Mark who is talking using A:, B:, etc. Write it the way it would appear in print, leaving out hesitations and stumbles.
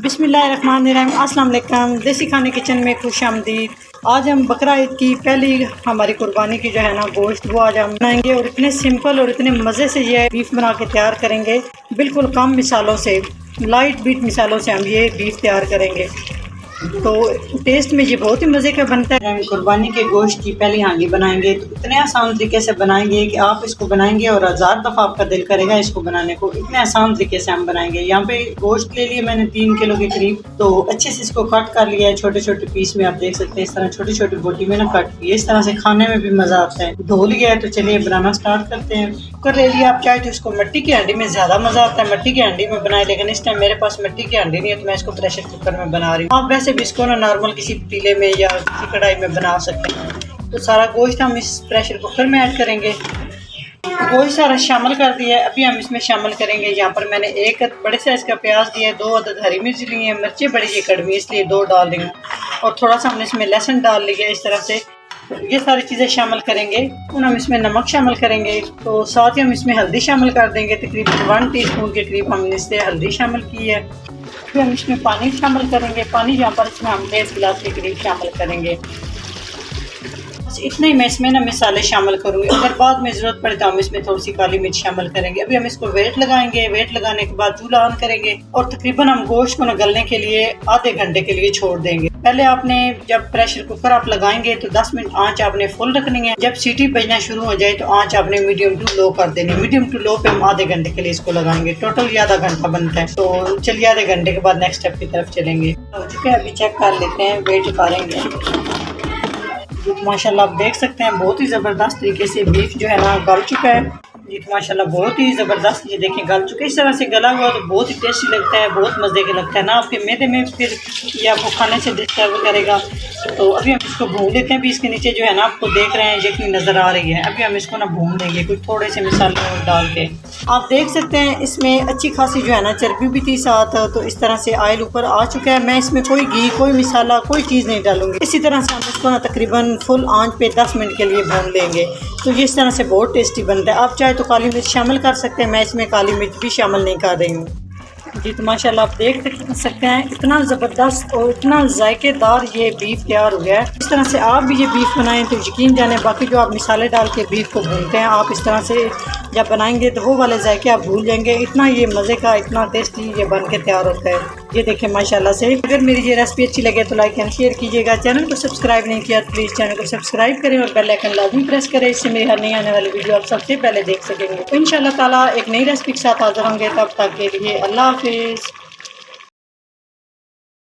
A: बिस्मिल्लाहिर्रहमानिर्रहीम, अस्सलाम वालेकुम। देसी खाने किचन में खुश आमदीद। आज हम बकरा ईद की पहली हमारी कुर्बानी की जो है ना गोश्त, वो आज हम बनाएंगे और इतने सिंपल और इतने मज़े से ये बीफ बना के तैयार करेंगे। बिल्कुल कम मिसालों से, लाइट बीट मिसालों से हम ये बीफ तैयार करेंगे। तो टेस्ट में ये बहुत ही मज़े का बनता है। हम कुर्बानी के गोश्त की पहली हांडी बनाएंगे तो इतने आसान तरीके से बनाएंगे कि आप इसको बनाएंगे और 1000 दफ़ा आपका दिल करेगा इसको बनाने को। इतने आसान तरीके से हम बनाएंगे। यहाँ पे गोश्त ले लिए मैंने 3 किलो के करीब। तो अच्छे से इसको कट कर लिया है छोटे छोटे पीस में। आप देख सकते हैं इस तरह छोटी छोटी बोटी में ना कट की। इस तरह से खाने में भी मज़ा आता है। धो लिया है तो चलिए बनाना स्टार्ट करते हैं। कुकर ले लिया। आप चाहे तो इसको मिट्टी की हांडी में ज़्यादा मज़ा आता है, मिट्टी की हांडी में बनाए, लेकिन इस टाइम मेरे पास मिट्टी की हांडी नहीं है तो मैं इसको प्रेशर कुकर में बना रही हूँ। आप वैसे भी इसको ना नॉर्मल किसी पतीले में या किसी कढ़ाई में बना सकते हैं। तो सारा गोश्त हम इस प्रेशर कुकर में ऐड करेंगे। गोश्त सारा शामिल कर दिया है। अभी हम इसमें शामिल करेंगे, यहाँ पर मैंने 1 बड़े साइज़ का प्याज दिया है, 2 अदद हरी मिर्च ली है, मिर्चें बड़ी ये कड़वी इसलिए 2 डाल रही हूँ, और थोड़ा सा हमने इसमें लहसुन डाल लिया इस तरह से। ये सारी चीज़ें शामिल करेंगे। और हम इसमें नमक शामिल करेंगे, तो साथ ही हम इसमें हल्दी शामिल कर देंगे। तकरीबन 1 टीस्पून के करीब हमने इससे हल्दी शामिल की है। फिर हम इसमें पानी शामिल करेंगे। पानी यहाँ पर इसमें हम 1 गिलास के करीब शामिल करेंगे। बस इतना ही मैं इसमें ना मसाले शामिल करूँगी। अगर बाद में ज़रूरत पड़े तो हम इसमें थोड़ी सी काली मिर्च शामिल करेंगे। अभी हम इसको वेट लगाएंगे। वेट लगाने के बाद चूल्हा ऑन करेंगे और तकरीबन हम गोश्त को ना गलने के लिए आधे घंटे के लिए छोड़ देंगे। पहले आपने जब प्रेशर कुकर आप लगाएंगे तो 10 मिनट आंच आपने फुल रखनी है। जब सीटी बजना शुरू हो जाए तो आंच आपने मीडियम टू लो कर देनी। मीडियम टू लो पे हम आधे घंटे के लिए इसको लगाएंगे। टोटल ये आधा घंटा बनता है। तो चलिए आधे घंटे के बाद नेक्स्ट स्टेप की तरफ चलेंगे। हो चुके हैं, अभी चेक कर लेते हैं, वेट उतारेंगे। माशाल्लाह आप देख सकते हैं बहुत ही ज़बरदस्त तरीके से बीफ जो है ना गल चुका है। जी तो माशाल्लाह बहुत ही ज़बरदस्त, ये देखें गल चुके। इस तरह से गला हुआ तो बहुत ही टेस्टी लगता है, बहुत मज़े का लगता है ना। आपके मैदे में फिर ये आपको खाने से डिस्टर्ब करेगा। तो अभी हम इसको भून लेते हैं। अभी इसके नीचे जो है ना आपको देख रहे हैं यकीन नज़र आ रही है। अभी हम इसको ना भून लेंगे कुछ थोड़े से मसाले डाल के। आप देख सकते हैं इसमें अच्छी खासी जो है ना चर्बी भी थी साथ। तो इस तरह से ऑयल ऊपर आ चुका है। मैं इसमें कोई घी, कोई मसाला, कोई चीज़ नहीं डालूंगी। इसी तरह से हम इसको ना तकरीबन फुल आंच पे 10 मिनट के लिए भून लेंगे। तो इस तरह से बहुत टेस्टी बनता है। आप चाहे तो काली मिर्च शामिल कर सकते हैं, मैं इसमें काली मिर्च भी शामिल नहीं कर रही हूँ। जी तो माशाल्लाह आप देख सकते हैं इतना ज़बरदस्त और इतना जायकेदार ये बीफ तैयार हो गया है। इस तरह से आप भी ये बीफ बनाएं तो यकीन जाने बाकी जो आप मसाले डाल के बीफ को भूनते हैं, आप इस तरह से जब बनाएंगे तो वो वाले जायके आप भूल जाएंगे। इतना ये मज़े का, इतना टेस्टी ये बन के तैयार होता है। ये देखें माशाल्लाह से। अगर मेरी ये रेसिपी अच्छी लगे तो लाइक एंड शेयर कीजिएगा। चैनल को सब्सक्राइब नहीं किया तो प्लीज़ चैनल को सब्सक्राइब करें और बेल आइकन लाजमी प्रेस करें। इससे मेरी हर नई आने वाली वीडियो आप सबसे पहले देख सकेंगे। तो इंशाल्लाह ताला एक नई रेसिपी के साथ हाज़िर होंगे। तब तक के लिए अल्लाह हाफिज़।